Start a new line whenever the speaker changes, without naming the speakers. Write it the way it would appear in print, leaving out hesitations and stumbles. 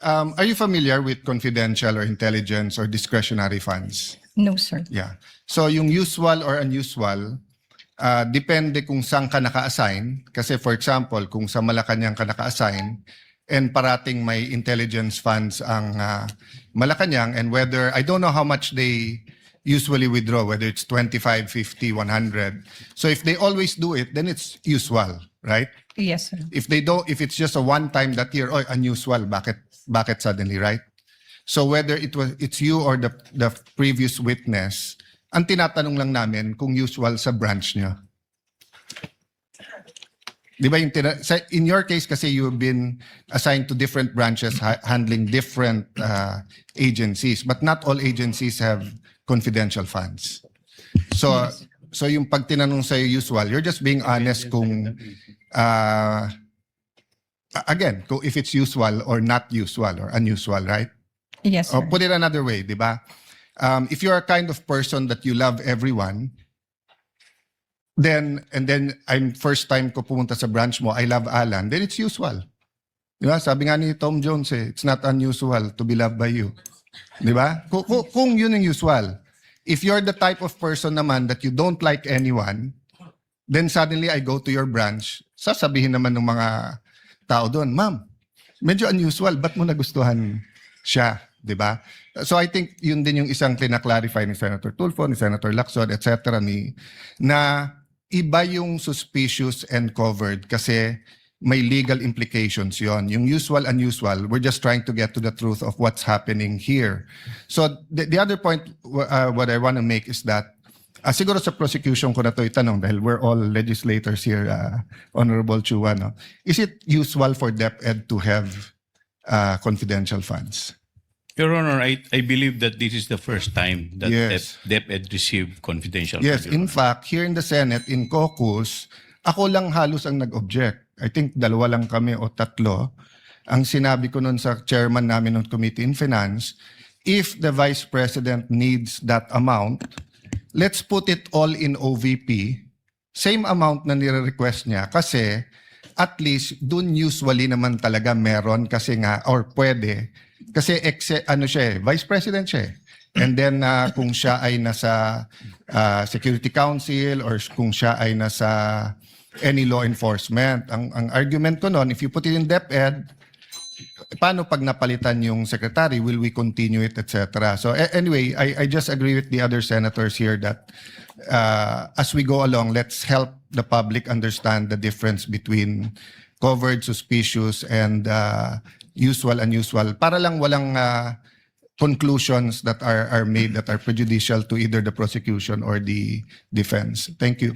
Are you familiar with confidential or intelligence or discretionary funds?
No, sir.
Yeah. So yung usual or unusual, depende kung saan ka naka-assign. Kasi for example, kung sa Malacanang ka naka-assign and parating may intelligence funds ang Malacanang, and whether, I don't know how much they usually withdraw, whether it's 25, 50, 100. So if they always do it, then it's usual, right?
Yes, sir.
If they don't, if it's just a one time that year, oh, unusual, bakit suddenly, right? So whether it's you or the previous witness, ang tinatanong lang namin kung usual sa branch nyo. Di ba yung in your case kasi you've been assigned to different branches handling different agencies, but not all agencies have confidential funds. So so yung pag tinanong sa'yo usual, you're just being honest kung again, kung if it's usual or not usual or unusual, right?
Yes,
Or
sir.
put it another way, di ba? If you're a kind of person that you love everyone, then I'm first time ko pumunta sa branch mo, I love Alan, then it's usual. Di ba? Sabi nga ni Tom Jones it's not unusual to be loved by you. Di ba? Kung yun yung usual. If you're the type of person naman that you don't like anyone, then suddenly I go to your branch, sasabihin naman ng mga tao doon, ma'am, medyo unusual, ba't mo nagustuhan siya? Di ba? So I think yun din yung isang clarify ni Senator Tulfo, ni Senator Lacson, etc. Na iba yung suspicious and covered kasi may legal implications yon. Yung usual, unusual, we're just trying to get to the truth of what's happening here. So the other point what I want to make is that siguro sa prosecution ko na to itanong dahil we're all legislators here, Honorable Chua, no? Is it usual for DepEd to have confidential funds?
Your Honor, I believe that this is the first time that
Yes.
DepEd received confidential
Yes,
funds, Your
in
Honor.
fact, here in the Senate, in caucus, ako lang halos ang nag-object. I think 2 lang kami o 3. Ang sinabi ko nun sa chairman namin ng Committee in Finance, if the Vice President needs that amount, let's put it all in OVP, same amount na nire-request niya kasi at least dun usually naman talaga meron kasi nga, or pwede, kasi Vice President siya eh. And then kung siya ay nasa Security Council or kung siya ay nasa any law enforcement, ang argument ko noon, if you put it in DepEd, paano pag napalitan yung secretary, will we continue it, etc. So anyway, I just agree with the other senators here that as we go along, let's help the public understand the difference between covered, suspicious, and usual, unusual, para lang walang conclusions that are made that are prejudicial to either the prosecution or the defense. Thank you.